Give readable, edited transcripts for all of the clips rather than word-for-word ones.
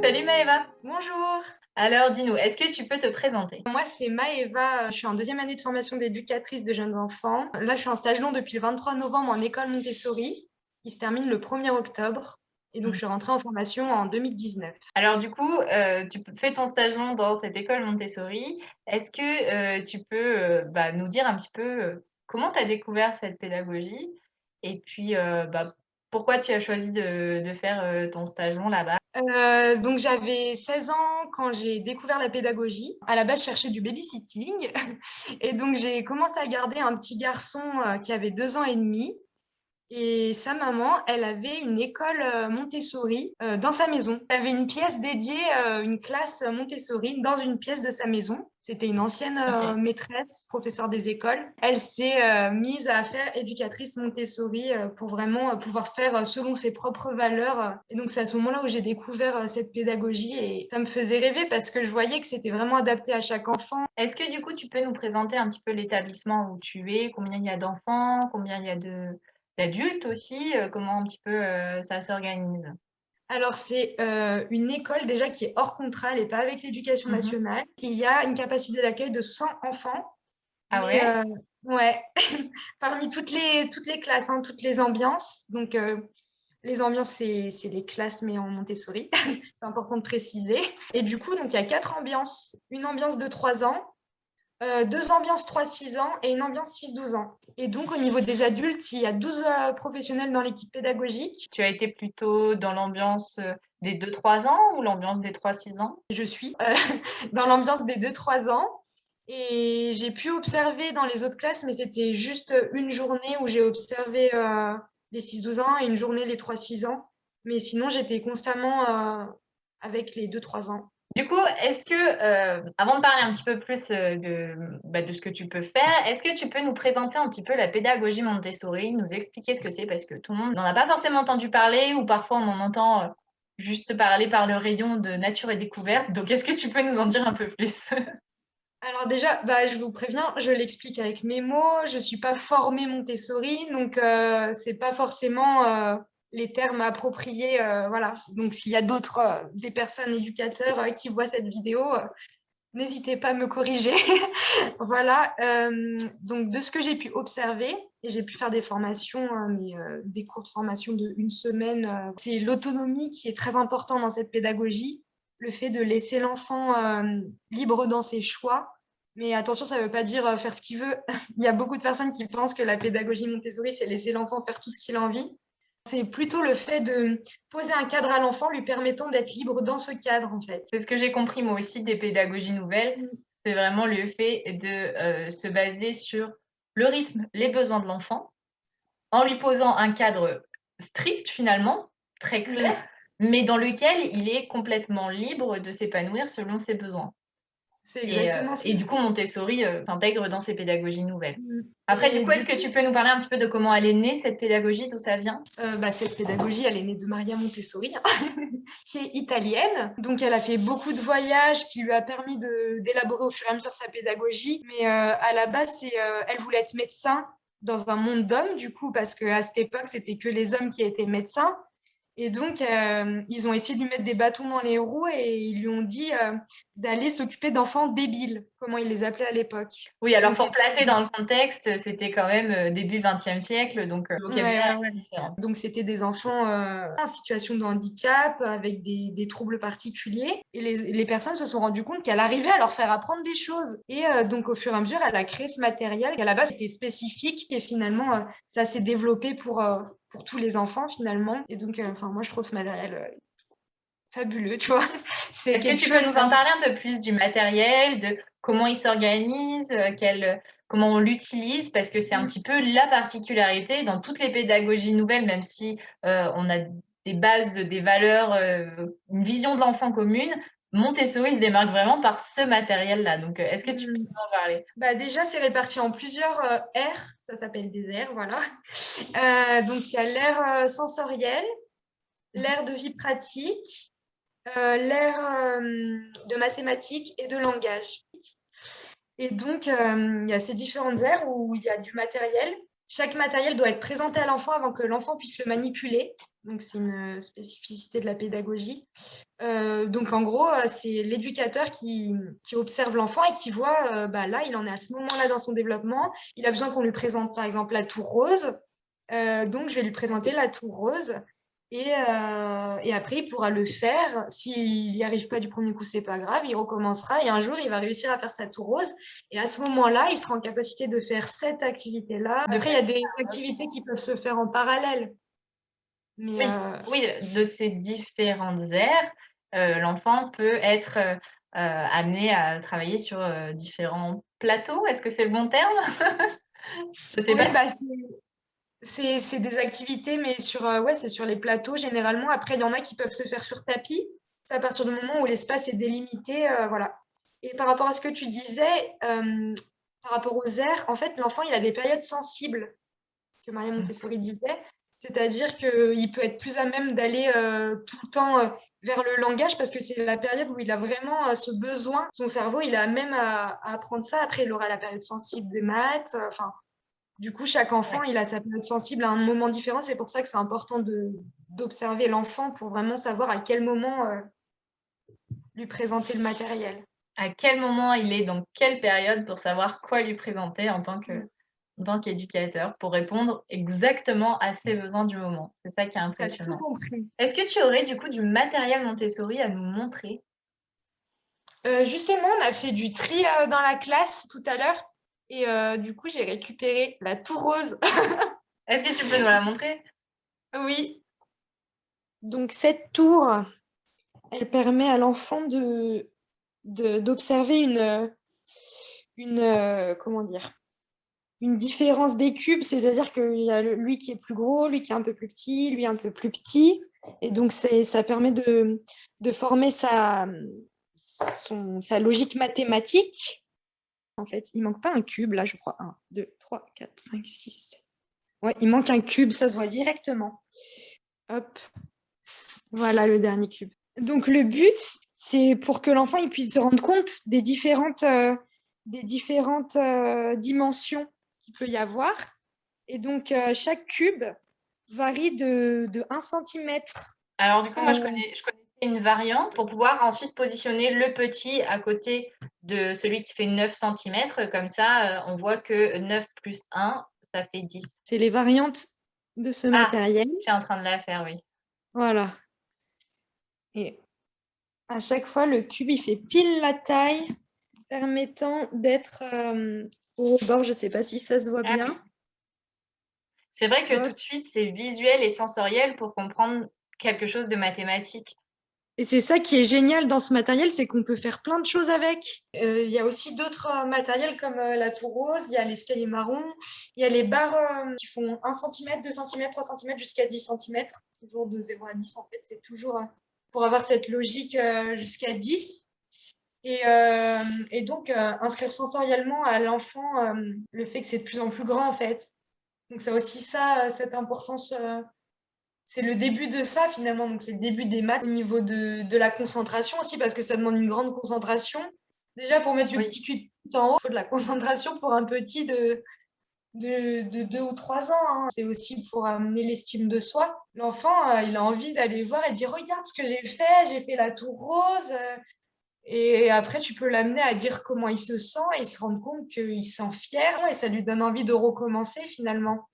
Salut Maëva. Bonjour, Alors dis-nous, est-ce que tu peux te présenter? moi c'est Maëva, je suis en deuxième année de formation d'éducatrice de jeunes enfants. Là, je suis en stage long depuis le 23 novembre en école Montessori, qui se termine le 1er octobre. Et donc, Mmh. je suis rentrée en formation en 2019. Alors du coup, tu fais ton stage long dans cette école Montessori. Est-ce que, tu peux, nous dire un petit peu, comment tu as découvert cette pédagogie? Et puis, pourquoi tu as choisi de faire, ton stage long là-bas? Donc, j'avais 16 ans quand j'ai découvert la pédagogie. À la base, je cherchais du babysitting. Et donc, j'ai commencé à garder un petit garçon qui avait 2 ans et demi. Et sa maman, elle avait une école Montessori dans sa maison. Elle avait une pièce dédiée, une classe Montessori dans une pièce de sa maison. C'était une ancienne OK. maîtresse, professeure des écoles. Elle s'est mise à faire éducatrice Montessori pour vraiment pouvoir faire selon ses propres valeurs. Et donc, c'est à ce moment-là où j'ai découvert cette pédagogie et ça me faisait rêver parce que je voyais que c'était vraiment adapté à chaque enfant. Est-ce que du coup, tu peux nous présenter un petit peu l'établissement où tu es? Combien il y a d'enfants? Combien il y a d'adultes aussi? Comment un petit peu, ça s'organise? Alors, c'est une école déjà qui est hors contrat, elle n'est pas avec l'éducation Mmh. nationale. Il y a une capacité d'accueil de 100 enfants, Ah mais ouais? ouais, parmi toutes les classes, hein, toutes les ambiances. Donc, les ambiances, c'est les classes, mais en Montessori, c'est important de préciser. Et du coup, donc, il y a 4 ambiances. Une ambiance de 3 ans, 2 ambiances 3-6 ans et une ambiance 6-12 ans. Et donc, au niveau des adultes, il y a 12 professionnels dans l'équipe pédagogique. Tu as été plutôt dans l'ambiance, des 2-3 ans ou l'ambiance des 3-6 ans? Je suis dans l'ambiance des 2-3 ans. Et j'ai pu observer dans les autres classes, mais c'était juste une journée où j'ai observé les 6-12 ans et une journée les 3-6 ans. Mais sinon, j'étais constamment avec les 2-3 ans. Du coup, est-ce que, avant de parler un petit peu plus, de ce que tu peux faire, est-ce que tu peux nous présenter un petit peu la pédagogie Montessori, nous expliquer ce que c'est? Parce que tout le monde n'en a pas forcément entendu parler ou parfois on en entend, juste parler par le rayon de nature et découverte. Donc est-ce que tu peux nous en dire un peu plus? Alors déjà, je vous préviens, je l'explique avec mes mots. Je suis pas formée Montessori, donc c'est pas forcément les termes appropriés. Voilà. Donc s'il y a d'autres des personnes éducateurs qui voient cette vidéo, n'hésitez pas à me corriger. Voilà. Donc de ce que j'ai pu observer, et j'ai pu faire des formations, mais des courtes formations de une semaine. C'est l'autonomie qui est très importante dans cette pédagogie, le fait de laisser l'enfant libre dans ses choix. Mais attention, ça ne veut pas dire faire ce qu'il veut. Il y a beaucoup de personnes qui pensent que la pédagogie Montessori, c'est laisser l'enfant faire tout ce qu'il a envie. C'est plutôt le fait de poser un cadre à l'enfant, lui permettant d'être libre dans ce cadre, en fait. C'est ce que j'ai compris moi aussi des pédagogies nouvelles, c'est vraiment le fait de, se baser sur le rythme, les besoins de l'enfant, en lui posant un cadre strict finalement, très clair, Mm. mais dans lequel il est complètement libre de s'épanouir selon ses besoins. C'est Et exactement ça. et du coup Montessori, s'intègre dans ces pédagogies nouvelles. Mm. Après du Et coup, du est-ce que coup, tu peux nous parler un petit peu de comment elle est née cette pédagogie, d'où ça vient? cette pédagogie, elle est née de Maria Montessori, hein, qui est italienne. Donc, elle a fait beaucoup de voyages qui lui a permis d'élaborer au fur et à mesure sa pédagogie. Mais à la base, elle voulait être médecin dans un monde d'hommes, du coup, parce qu'à cette époque, c'était que les hommes qui étaient médecins. Et donc, ils ont essayé de lui mettre des bâtons dans les roues et ils lui ont dit d'aller s'occuper d'enfants débiles, comment ils les appelaient à l'époque. Oui, alors Donc, pour c'était placer des dans le enfants. contexte, c'était quand même, début 20e siècle, donc le Ouais, vocabulaire ouais, était ouais. différent. Donc, c'était des enfants en situation de handicap, avec des troubles particuliers. Et les personnes se sont rendues compte qu'elle arrivait à leur faire apprendre des choses. Et donc, au fur et à mesure, elle a créé ce matériel qui, à la base, était spécifique. Et finalement, ça s'est développé pour tous les enfants, finalement. Et donc, moi, je trouve ce matériel fabuleux, tu vois. C'est Est-ce que quelque tu peux chose nous en vraiment. parler un peu plus du matériel, de comment il s'organise, comment on l'utilise? Parce que c'est un petit peu la particularité dans toutes les pédagogies nouvelles, même si, on a des bases, des valeurs, une vision de l'enfant commune, Montessori se démarque vraiment par ce matériel-là. Donc, est-ce que tu peux Mm. nous en parler? Déjà, c'est réparti en plusieurs aires. Ça s'appelle des aires, voilà. Donc, il y a l'ère sensorielle, Mmh. l'ère de vie pratique, l'ère de mathématiques et de langage. Et donc, il y a ces différentes aires où il y a du matériel. Chaque matériel doit être présenté à l'enfant avant que l'enfant puisse le manipuler. Donc, c'est une spécificité de la pédagogie. Donc, en gros, c'est l'éducateur qui observe l'enfant et qui voit, là, il en est à ce moment-là dans son développement. Il a besoin qu'on lui présente, par exemple, la tour rose. Donc, je vais lui présenter la tour rose. Et après, il pourra le faire. S'il n'y arrive pas du premier coup, c'est pas grave. Il recommencera. Et un jour, il va réussir à faire sa tour rose. Et à ce moment-là, il sera en capacité de faire cette activité-là. Après, il y a des activités qui peuvent se faire en parallèle. Mais, Oui, oui, de ces différentes aires, l'enfant peut être, amené à travailler sur, différents plateaux. Est-ce que c'est le bon terme? Je sais oui, pas si c'est des activités, mais ouais, c'est sur les plateaux généralement. Après, il y en a qui peuvent se faire sur tapis. C'est à partir du moment où l'espace est délimité, voilà. Et par rapport à ce que tu disais, par rapport aux aires, en fait, l'enfant, il a des périodes sensibles, que Maria Montessori disait. C'est-à-dire qu'il peut être plus à même d'aller tout le temps vers le langage parce que c'est la période où il a vraiment ce besoin. Son cerveau, il a même à apprendre ça. Après, il aura la période sensible des maths. Enfin, du coup, chaque enfant, ouais. il a sa période sensible à un moment différent. C'est pour ça que c'est important d'observer l'enfant pour vraiment savoir à quel moment lui présenter le matériel. À quel moment il est dans quelle période pour savoir quoi lui présenter Mm. en tant qu'éducateur, pour répondre exactement à ses besoins du moment. C'est ça qui est T'as tout impressionnant. compris. Est-ce que tu aurais du coup du matériel Montessori à nous montrer? Justement, on a fait du tri dans la classe tout à l'heure. Et du coup, j'ai récupéré la tour rose. Est-ce que tu peux nous la montrer? Oui. Donc, cette tour, elle permet à l'enfant d'observer comment dire, une différence des cubes, c'est-à-dire qu'il y a lui qui est plus gros, lui qui est un peu plus petit, lui un peu plus petit. Et donc, ça permet de former sa logique mathématique. En fait, il manque pas un cube, là, je crois. 1, 2, 3, 4, 5, 6. Ouais, il manque un cube, ça se voit directement. Hop, voilà le dernier cube. Donc, le but, c'est pour que l'enfant il puisse se rendre compte des différentes dimensions qu'il peut y avoir. Et donc, chaque cube varie de 1 centimètre. Alors du coup, moi, je connaissais une variante pour pouvoir ensuite positionner le petit à côté de celui qui fait 9 centimètres. Comme ça, on voit que 9 plus 1, ça fait 10. C'est les variantes de ce Ah, matériel. je suis en train de la faire, oui. Voilà. Et à chaque fois, le cube, il fait pile la taille permettant d'être au bord. Je ne sais pas si ça se voit Ah oui. bien. C'est vrai que tout Hop. de suite, c'est visuel et sensoriel pour comprendre quelque chose de mathématique. Et c'est ça qui est génial dans ce matériel, c'est qu'on peut faire plein de choses avec. Il y a aussi d'autres matériels comme la tour rose, il y a l'escalier marron, il y a les barres qui font 1 cm, 2 cm, 3 cm jusqu'à 10 cm. Toujours de 0 à 10, en fait, c'est toujours pour avoir cette logique jusqu'à 10. Et donc, inscrire sensoriellement à l'enfant le fait que c'est de plus en plus grand, en fait. Donc, ça aussi, cette importance. C'est le début de ça finalement, donc c'est le début des maths au niveau de la concentration aussi, parce que ça demande une grande concentration. Déjà, pour mettre le Oui. petit cul tout en haut, il faut de la concentration pour un petit de 2 ou 3 ans. Hein. C'est aussi pour amener l'estime de soi. L'enfant, il a envie d'aller voir et dire, regarde ce que j'ai fait la tour rose. Et après, tu peux l'amener à dire comment il se sent et il se rend compte qu'il se sent fier et ça lui donne envie de recommencer finalement.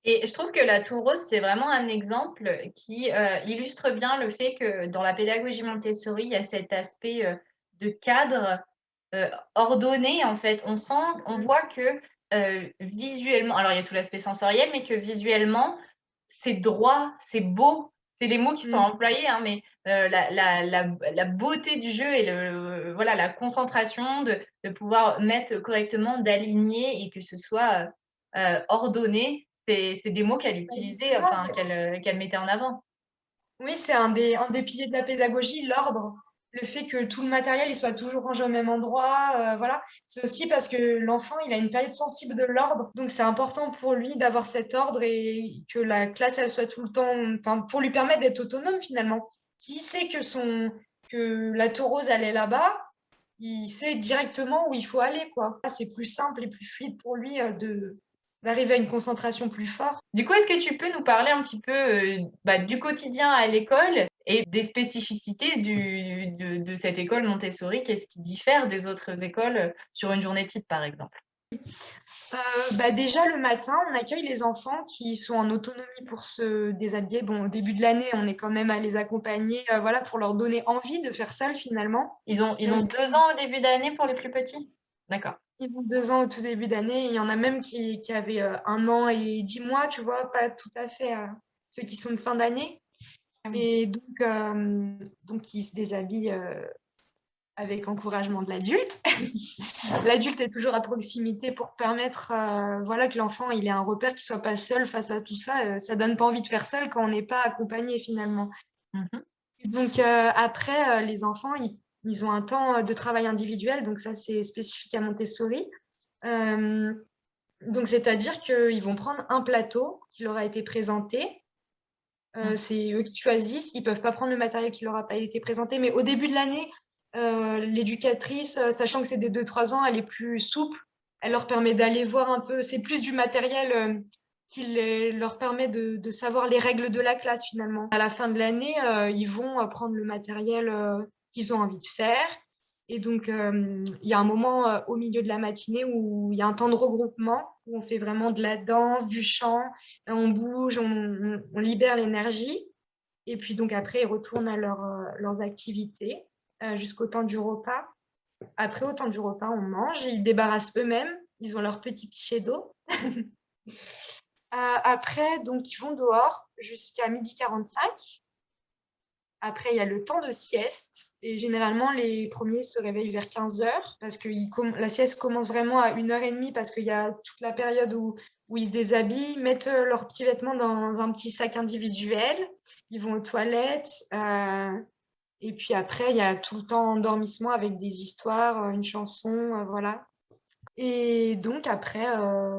Et je trouve que la tour rose, c'est vraiment un exemple qui, illustre bien le fait que dans la pédagogie Montessori, il y a cet aspect, de cadre, ordonné, en fait. On voit que, visuellement alors il y a tout l'aspect sensoriel, mais que visuellement, c'est droit, c'est beau. C'est les mots qui sont Mm. employés, hein, mais, la beauté du jeu et voilà, la concentration de pouvoir mettre correctement, d'aligner et que ce soit, ordonné. C'est des mots qu'elle utilisait, Justement, enfin qu'elle mettait en avant. oui, c'est un des piliers de la pédagogie, l'ordre. Le fait que tout le matériel il soit toujours rangé au même endroit, voilà. C'est aussi parce que l'enfant, il a une période sensible de l'ordre. Donc, c'est important pour lui d'avoir cet ordre et que la classe, elle soit tout le temps, enfin, pour lui permettre d'être autonome finalement. S'il sait que la tour rose, elle est là-bas, il sait directement où il faut aller, quoi. C'est plus simple et plus fluide pour lui d'arriver à une concentration plus forte. Du coup, est-ce que tu peux nous parler un petit peu, du quotidien à l'école et des spécificités de cette école Montessori? Qu'est-ce qui diffère des autres écoles, sur une journée type, par exemple? Déjà, le matin, on accueille les enfants qui sont en autonomie pour se déshabiller. Bon, au début de l'année, on est quand même à les accompagner, voilà, pour leur donner envie de faire seuls finalement. Ils Même ont si 2 ans au début d'année pour les plus petits? D'accord. ils ont 2 ans au tout début d'année, il y en a même qui avaient 1 an et 10 mois, tu vois, pas tout à fait ceux qui sont de fin d'année. Ah oui. Et donc ils se déshabillent avec encouragement de l'adulte. L'adulte est toujours à proximité pour permettre voilà, que l'enfant il ait un repère, qu'il soit pas seul face à tout ça. Ça donne pas envie de faire seul quand on n'est pas accompagné finalement. Mmh. Donc après, les enfants, ils ont un temps de travail individuel, donc ça c'est spécifique à Montessori. Euh, donc c'est-à-dire qu'ils vont prendre un plateau qui leur a été présenté. Mmh. C'est eux qui choisissent. Ils peuvent pas prendre le matériel qui leur a pas été présenté. Mais au début de l'année, l'éducatrice, sachant que c'est des 2-3 ans, elle est plus souple. Elle leur permet d'aller voir un peu. C'est plus du matériel leur permet de savoir les règles de la classe finalement. À la fin de l'année, ils vont prendre le matériel qu'ils ont envie de faire. Et donc, il y a un moment au milieu de la matinée où il y a un temps de regroupement, où on fait vraiment de la danse, du chant, on bouge, on libère l'énergie. Et puis donc après, ils retournent à leurs activités jusqu'au temps du repas. Après, au temps du repas, on mange, ils débarrassent eux-mêmes, ils ont leur petit pichet d'eau. Après, donc, ils vont dehors jusqu'à 12h45. Après, il y a le temps de sieste. Et généralement, les premiers se réveillent vers 15 heures parce que la sieste commence vraiment à 1h30 parce qu'il y a toute la période où ils se déshabillent, mettent leurs petits vêtements dans un petit sac individuel. Ils vont aux toilettes. Et puis après, il y a tout le temps endormissement avec des histoires, une chanson, voilà. Et donc après,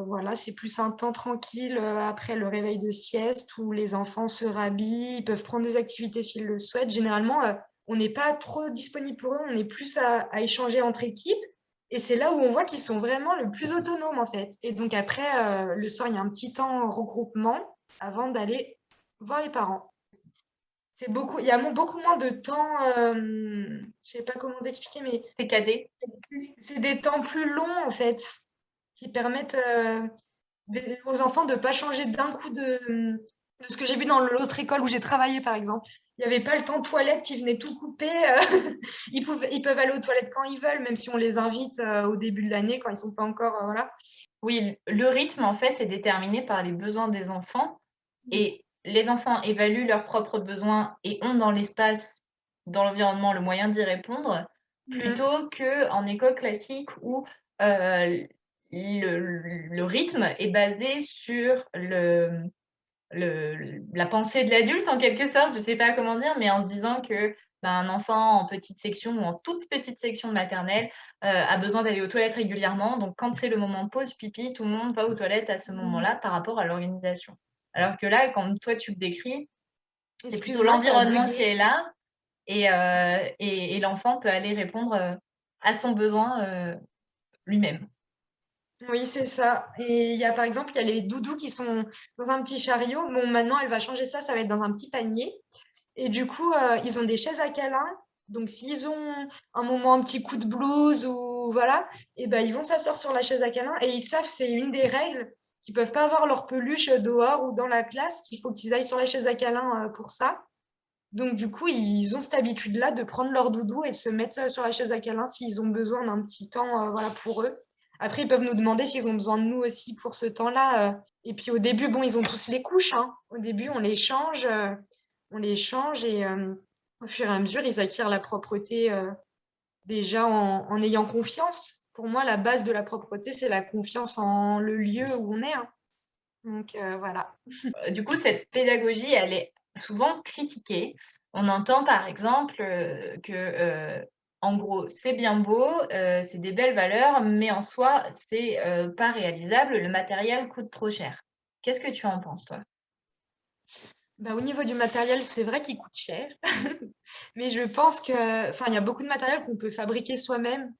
voilà, c'est plus un temps tranquille après le réveil de sieste où les enfants se rhabillent, ils peuvent prendre des activités s'ils le souhaitent. Généralement, on n'est pas trop disponible pour eux, on est plus à échanger entre équipes. Et c'est là où on voit qu'ils sont vraiment le plus autonomes en fait. Et donc après, le soir, il y a un petit temps regroupement avant d'aller voir les parents. C'est beaucoup, il y a beaucoup moins de temps, je sais pas comment t'expliquer, mais C'est cadet? c'est des temps plus longs en fait qui permettent aux enfants de ne pas changer d'un coup de ce que j'ai vu dans l'autre école où j'ai travaillé, par exemple. Il n'y avait pas le temps toilette qui venait tout couper. Ils peuvent aller aux toilettes quand ils veulent, même si on les invite au début de l'année, quand ils ne sont pas encore. Voilà. Oui, le rythme, en fait, est déterminé par les besoins des enfants et les enfants évaluent leurs propres besoins et ont dans l'espace, dans l'environnement, le moyen d'y répondre, Mhm. plutôt qu'en école classique où, heu, le rythme est basé sur la pensée de l'adulte en quelque sorte, je sais pas comment dire, mais en se disant que, un enfant en petite section ou en toute petite section de maternelle, a besoin d'aller aux toilettes régulièrement. Donc quand c'est le moment pause pipi, tout le monde va aux toilettes à ce moment-là par rapport à l'organisation. Alors que là, comme toi tu le décris, c'est plutôt Excuse-moi, ça a l'environnement qui bugué. est là et l'enfant peut aller répondre, à son besoin, lui-même. Oui, c'est ça. Et il y a par exemple, il y a les doudous qui sont dans un petit chariot. Bon, maintenant, elle va changer ça, ça va être dans un petit panier. Et du coup, ils ont des chaises à câlins. Donc, s'ils ont un moment, un petit coup de blues ou voilà, et ben, ils vont s'asseoir sur la chaise à câlins et ils savent, c'est une des règles, qu'ils peuvent pas avoir leur peluche dehors ou dans la classe, qu'il faut qu'ils aillent sur la chaise à câlins pour ça. Donc, du coup, ils ont cette habitude-là de prendre leur doudou et de se mettre sur la chaise à câlins s'ils ont besoin d'un petit temps voilà, pour eux. Après, ils peuvent nous demander s'ils ont besoin de nous aussi pour ce temps-là. Et puis, au début, bon, ils ont tous les couches, hein. Au début, on les change et au fur et à mesure, ils acquièrent la propreté déjà en ayant confiance. Pour moi, la base de la propreté, c'est la confiance en le lieu où on est, hein. Donc, voilà. Du coup, cette pédagogie, elle est souvent critiquée. On entend par exemple, en gros, c'est bien beau, c'est des belles valeurs, mais en soi, c'est, pas réalisable, le matériel coûte trop cher. Qu'est-ce que tu en penses, toi? Bah, au niveau du matériel, c'est vrai qu'il coûte cher. Mais je pense que, enfin, il y a beaucoup de matériel qu'on peut fabriquer soi-même.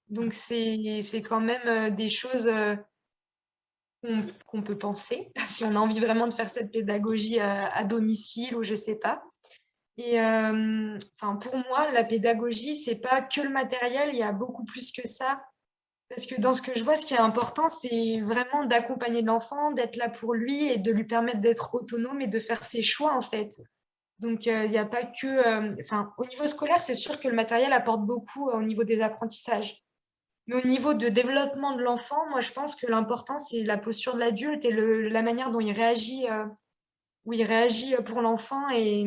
Donc, c'est quand même des choses qu'on peut penser, si on a envie vraiment de faire cette pédagogie à domicile ou je sais pas. Et enfin, pour moi, la pédagogie, c'est pas que le matériel, il y a beaucoup plus que ça. Parce que dans ce que je vois, ce qui est important, c'est vraiment d'accompagner l'enfant, d'être là pour lui et de lui permettre d'être autonome et de faire ses choix, en fait. Donc, il n'y a pas que... Enfin, au niveau scolaire, c'est sûr que le matériel apporte beaucoup au niveau des apprentissages. Mais au niveau de développement de l'enfant, moi, je pense que l'important, c'est la posture de l'adulte et la manière dont il réagit pour l'enfant. Et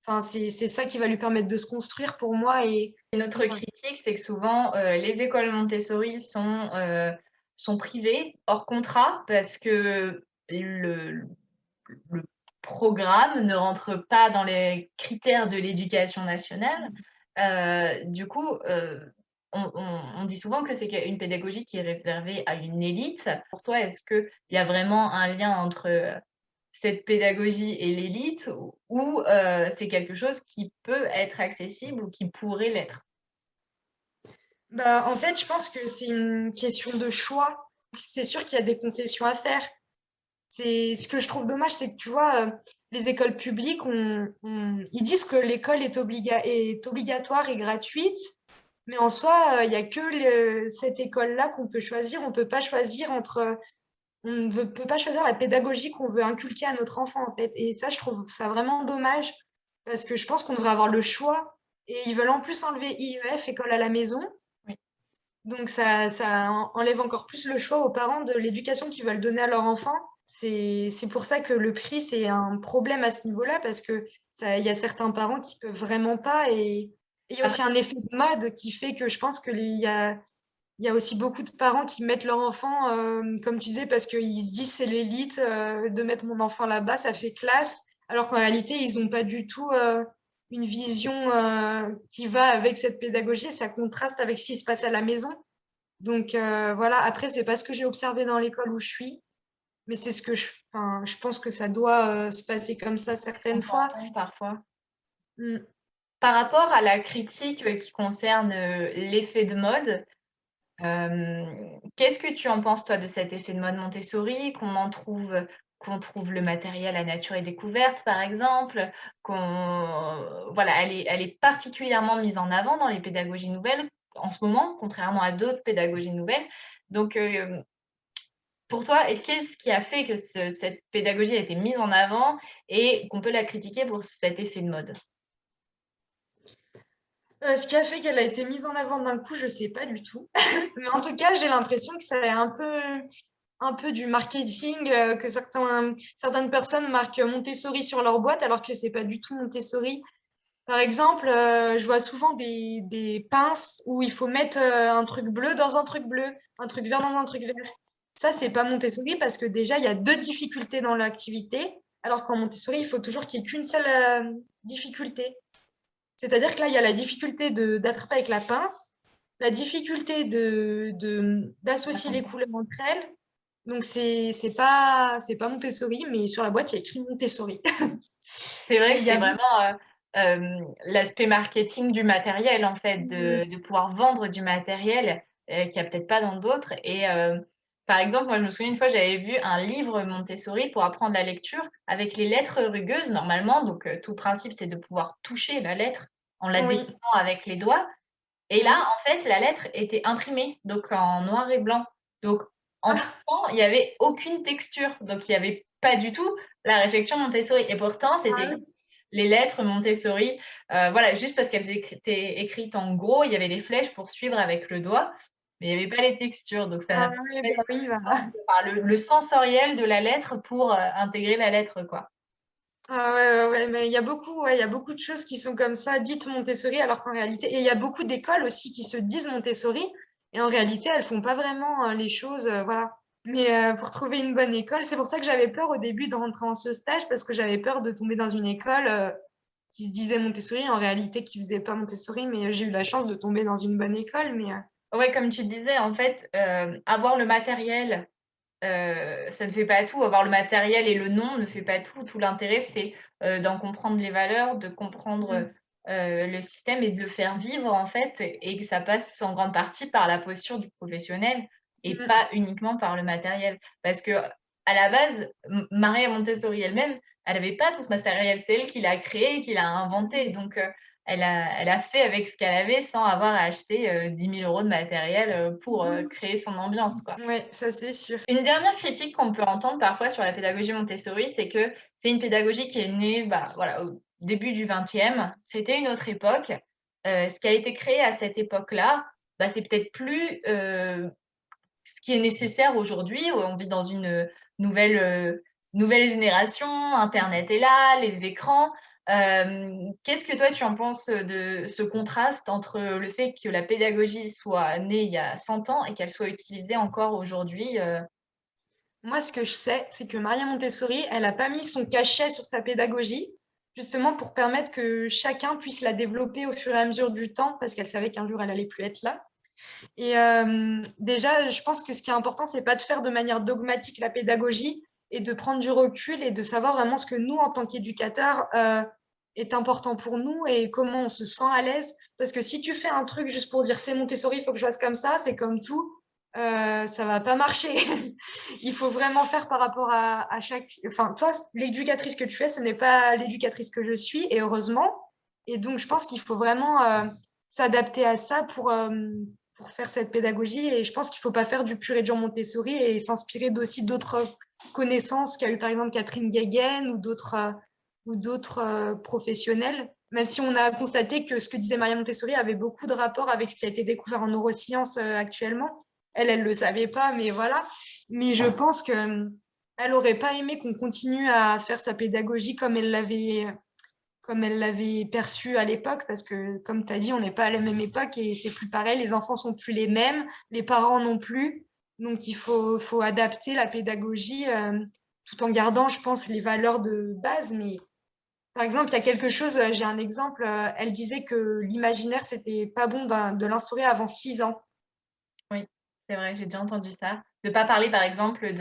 enfin, c'est ça qui va lui permettre de se construire pour moi. Une autre Ouais. critique, c'est que souvent, les écoles Montessori sont privées, hors contrat, parce que le programme ne rentre pas dans les critères de l'éducation nationale. Du coup, on dit souvent que c'est une pédagogie qui est réservée à une élite. Pour toi, est-ce qu'il y a vraiment un lien entre, cette pédagogie et l'élite ou c'est quelque chose qui peut être accessible ou qui pourrait l'être? Bah, en fait, je pense que c'est une question de choix. C'est sûr qu'il y a des concessions à faire. C'est ce que je trouve dommage, c'est que tu vois, les écoles publiques, ils disent que l'école est obligatoire et gratuite, mais en soi, il n'y a que cette école-là qu'on peut choisir. On peut pas choisir peut pas choisir la pédagogie qu'on veut inculquer à notre enfant, en fait. Et ça, je trouve ça vraiment dommage, parce que je pense qu'on devrait avoir le choix. Et ils veulent en plus enlever IEF, école à la maison. Oui. Donc ça enlève encore plus le choix aux parents de l'éducation qu'ils veulent donner à leur enfant. C'est pour ça que le prix, c'est un problème à ce niveau-là, parce que il y a certains parents qui peuvent vraiment pas. Et il y a aussi un effet de mode qui fait que je pense il y a aussi beaucoup de parents qui mettent leur enfant, comme tu disais, parce qu'ils se disent c'est l'élite, de mettre mon enfant là-bas, ça fait classe, alors qu'en réalité, ils n'ont pas du tout une vision qui va avec cette pédagogie, ça contraste avec ce qui se passe à la maison. Donc voilà, après, c'est pas ce que j'ai observé dans l'école où je suis, mais c'est ce que enfin, je pense que ça doit se passer comme ça On certaines peut fois. entendre parfois. Mm. Par rapport à la critique, qui concerne, l'effet de mode, qu'est-ce que tu en penses toi de cet effet de mode Montessori? Qu'on trouve le matériel à nature et découverte, par exemple, voilà, elle est particulièrement mise en avant dans les pédagogies nouvelles en ce moment, contrairement à d'autres pédagogies nouvelles. Donc, pour toi, et qu'est-ce qui a fait que cette pédagogie a été mise en avant et qu'on peut la critiquer pour cet effet de mode? Ce qui a fait qu'elle a été mise en avant d'un coup, je sais pas du tout. Mais en tout cas, j'ai l'impression que ça est un peu du marketing, que certaines personnes marquent Montessori sur leur boîte alors que c'est pas du tout Montessori. Par exemple, je vois souvent des pinces où il faut mettre un truc bleu dans un truc bleu, un truc vert dans un truc vert. Ça, c'est pas Montessori parce que déjà, il y a deux difficultés dans l'activité, alors qu'en Montessori, il faut toujours qu'il y ait qu'une seule difficulté. C'est-à-dire que là, il y a la difficulté d'attraper avec la pince, la difficulté d'associer les couleurs entre elles. Donc, c'est pas Montessori, mais sur la boîte, il y a écrit Montessori. C'est vrai Et que il y c'est a vraiment, l'aspect marketing du matériel, en fait, de pouvoir vendre du matériel, qu'il y a peut-être pas dans d'autres et par exemple, moi, je me souviens une fois, j'avais vu un livre Montessori pour apprendre la lecture avec les lettres rugueuses normalement, donc tout le principe, c'est de pouvoir toucher la lettre en la oui, dessinant avec les doigts et là, oui. en fait, la lettre était imprimée, donc en noir et blanc. Donc en touchant, il y avait aucune texture, donc il y avait pas du tout la réflexion Montessori et pourtant, Ah c'était oui. les lettres Montessori, voilà, juste parce qu'elles étaient écrites en gros, il y avait des flèches pour suivre avec le doigt, mais il y avait pas les textures, donc ça Ah n'a oui, pas bah été oui, voilà. enfin, le sensoriel de la lettre pour, intégrer la lettre, quoi. Ah ouais, ouais, ouais, mais ouais, il y a beaucoup de choses qui sont comme ça, dites Montessori, alors qu'en réalité, et il y a beaucoup d'écoles aussi qui se disent Montessori, et en réalité, elles font pas vraiment les choses, voilà. Mais pour trouver une bonne école, c'est pour ça que j'avais peur au début de rentrer en ce stage, parce que j'avais peur de tomber dans une école qui se disait Montessori, en réalité qui faisait pas Montessori, mais j'ai eu la chance de tomber dans une bonne école, mais Ouais, comme tu disais, en fait, avoir le matériel, ça ne fait pas tout. Avoir le matériel et le nom ne fait pas tout. Tout l'intérêt, c'est, d'en comprendre les valeurs, de comprendre, mm, le système et de le faire vivre, en fait et que ça passe en grande partie par la posture du professionnel. et pas uniquement par le matériel. Parce que à la base, Maria Montessori elle-même, elle avait pas tout ce matériel. C'est elle qui l'a créé, qui l'a inventé. Donc, elle a fait avec ce qu'elle avait sans avoir à acheter, 10 000 € de matériel, pour, créer son ambiance, quoi. Ouais, ça c'est sûr. Une dernière critique qu'on peut entendre parfois sur la pédagogie Montessori, c'est que c'est une pédagogie qui est née, bah, voilà, au début du 20e. C'était une autre époque. Ce qui a été créé à cette époque-là, bah, c'est peut-être plus, ce qui est nécessaire aujourd'hui. On vit dans une, nouvelle, nouvelle génération, internet est là, les écrans. Qu'est-ce que toi tu en penses, de ce contraste entre le fait que la pédagogie soit née il y a 100 ans et qu'elle soit utilisée encore aujourd'hui, Moi, ce que je sais, c'est que Maria Montessori, elle n'a pas mis son cachet sur sa pédagogie, justement pour permettre que chacun puisse la développer au fur et à mesure du temps, parce qu'elle savait qu'un jour, elle allait plus être là. Et déjà, je pense que ce qui est important, c'est pas de faire de manière dogmatique la pédagogie et de prendre du recul et de savoir vraiment ce que nous, en tant qu'éducateurs, est important pour nous et comment on se sent à l'aise. Parce que si tu fais un truc juste pour dire c'est Montessori, il faut que je fasse comme ça, c'est comme tout, ça va pas marcher. Il faut vraiment faire par rapport à chaque. Enfin, toi, l'éducatrice que tu es, ce n'est pas l'éducatrice que je suis, et heureusement. Et donc, je pense qu'il faut vraiment s'adapter à ça pour faire cette pédagogie. Et je pense qu'il ne faut pas faire du pur et dur Montessori et s'inspirer aussi d'autres connaissances qu'a eu par exemple Catherine Guéguen ou d'autres professionnels. Même si on a constaté que ce que disait Maria Montessori avait beaucoup de rapport avec ce qui a été découvert en neurosciences actuellement. Elle ne le savait pas, mais voilà. Mais je pense qu'elle n'aurait pas aimé qu'on continue à faire sa pédagogie comme elle l'avait perçu à l'époque, parce que, comme tu as dit, on n'est pas à la même époque et c'est plus pareil, les enfants sont plus les mêmes, les parents non plus. Donc, il faut adapter la pédagogie tout en gardant, je pense, les valeurs de base. Mais par exemple, il y a quelque chose, j'ai un exemple, elle disait que l'imaginaire, c'était pas bon de l'instaurer avant 6 ans. oui, c'est vrai, j'ai déjà entendu ça. De pas parler par exemple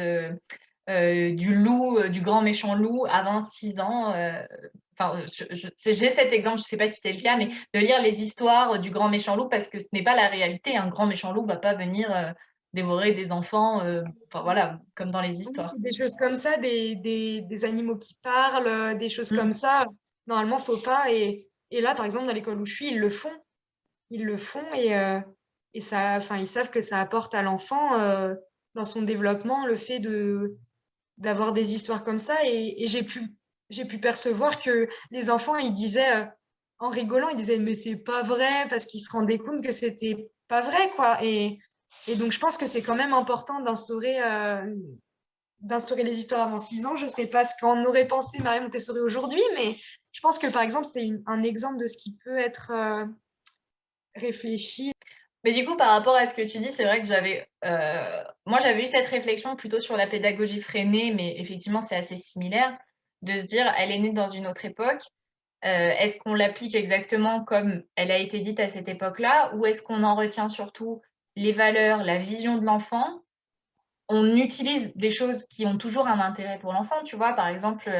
du loup, du grand méchant loup avant 6 ans, enfin, j'ai cet exemple, je sais pas si c'est le cas, mais de lire les histoires du grand méchant loup parce que ce n'est pas la réalité. Un grand méchant loup va pas venir, dévorer des enfants, enfin voilà, comme dans les Oui, histoires. c'est des choses comme ça, des animaux qui parlent, des choses Mmh. comme ça. Normalement, faut pas. Et là, par exemple, dans l'école où je suis, ils le font. Ils le font et ça, enfin, ils savent que ça apporte à l'enfant dans son développement le fait d'avoir des histoires comme ça. Et j'ai pu percevoir que les enfants, ils disaient, en rigolant, ils disaient, mais c'est pas vrai, parce qu'ils se rendaient compte que c'était pas vrai, quoi. Et donc, je pense que c'est quand même important d'instaurer les histoires avant 6 ans. Je ne sais pas ce qu'en aurait pensé Marie Montessori aujourd'hui, mais je pense que, par exemple, c'est un exemple de ce qui peut être réfléchi. Mais du coup, par rapport à ce que tu dis, c'est vrai que moi, j'avais eu cette réflexion plutôt sur la pédagogie freinée, mais effectivement, c'est assez similaire, de se dire: «Elle est née dans une autre époque, est-ce qu'on l'applique exactement comme elle a été dite à cette époque-là? Ou est-ce qu'on en retient surtout les valeurs, la vision de l'enfant?» On utilise des choses qui ont toujours un intérêt pour l'enfant, tu vois? Par exemple,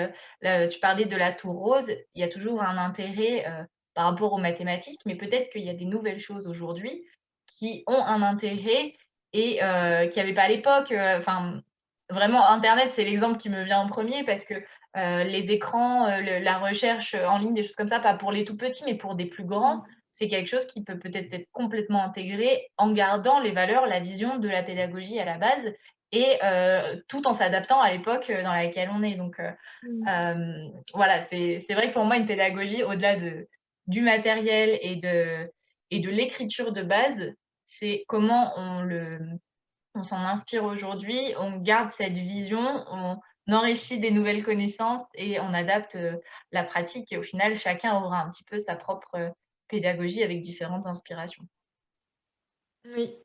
tu parlais de la tour rose, il y a toujours un intérêt, par rapport aux mathématiques, mais peut-être qu'il y a des nouvelles choses aujourd'hui qui ont un intérêt et qu'il y avait pas à l'époque, enfin, vraiment internet, c'est l'exemple qui me vient en premier parce que, les écrans, la recherche, en ligne, des choses comme ça, pas pour les tout petits, mais pour des plus grands, c'est quelque chose qui peut peut-être être complètement intégré en gardant les valeurs, la vision de la pédagogie à la base et tout en s'adaptant à l'époque, dans laquelle on est. Donc voilà, c'est vrai que pour moi, une pédagogie, au-delà du matériel et de l'écriture de base, c'est comment on s'en inspire aujourd'hui, on garde cette vision, on enrichit des nouvelles connaissances et on adapte, la pratique et au final, chacun aura un petit peu sa propre, pédagogie avec différentes inspirations. Oui,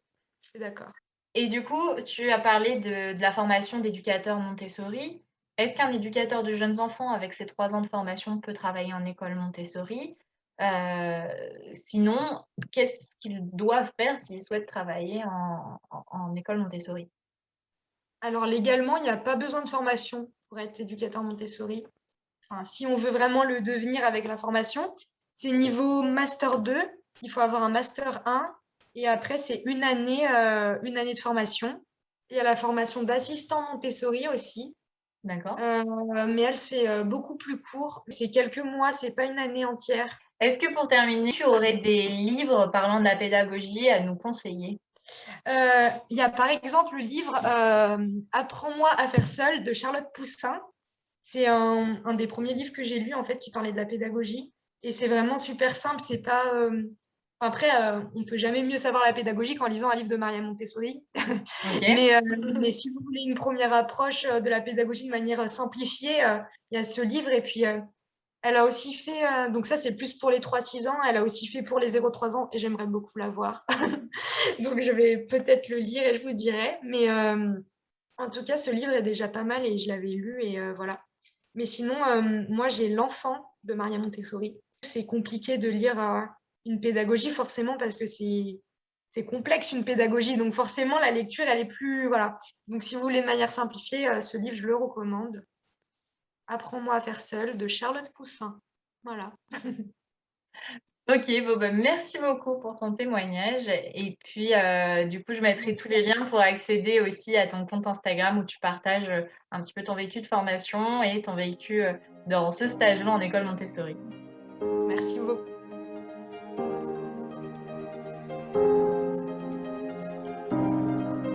je suis d'accord. Et du coup, tu as parlé de la formation d'éducateur Montessori. Est-ce qu'un éducateur de jeunes enfants avec ses 3 ans de formation peut travailler en école Montessori? Sinon, qu'est-ce qu'il doit faire s'il souhaite travailler en école Montessori? Alors légalement, il n'y a pas besoin de formation pour être éducateur Montessori. Enfin, si on veut vraiment le devenir avec la formation, c'est niveau master 2. Il faut avoir un master 1 Et après, c'est une année de formation. Il y a la formation d'assistant Montessori aussi. D'accord. Mais elle, c'est beaucoup plus court. C'est quelques mois, c'est pas une année entière. Est-ce que pour terminer, tu aurais des livres parlant de la pédagogie à nous conseiller? Il y a par exemple le livre Apprends-moi à faire seul de Charlotte Poussin. C'est un des premiers livres que j'ai lu en fait qui parlait de la pédagogie. Et c'est vraiment super simple. C'est pas. Après, on peut jamais mieux savoir la pédagogie qu'en lisant un livre de Maria Montessori. OK. Mais si vous voulez une première approche de la pédagogie de manière simplifiée, il y a ce livre. Et puis, elle a aussi fait, donc ça c'est plus pour les 3-6 ans, elle a aussi fait pour les 0-3 ans et j'aimerais beaucoup la voir. Donc je vais peut-être le lire et je vous dirai. Mais en tout cas, ce livre est déjà pas mal et je l'avais lu et voilà. Mais sinon, moi j'ai L'Enfant de Maria Montessori. C'est compliqué de lire une pédagogie forcément parce que c'est complexe une pédagogie. Donc forcément, la lecture, elle est plus... Voilà. Donc si vous voulez de manière simplifiée, ce livre, je le recommande. Apprends-moi à faire seul de Charlotte Poussin. Voilà. OK, bon, bah, merci beaucoup pour ton témoignage et puis, du coup, je mettrai tous Merci les à liens pour accéder aussi à ton compte Instagram où tu partages, un petit peu ton vécu de formation et ton vécu, dans ce stage-là en école Montessori. vous. Merci beaucoup.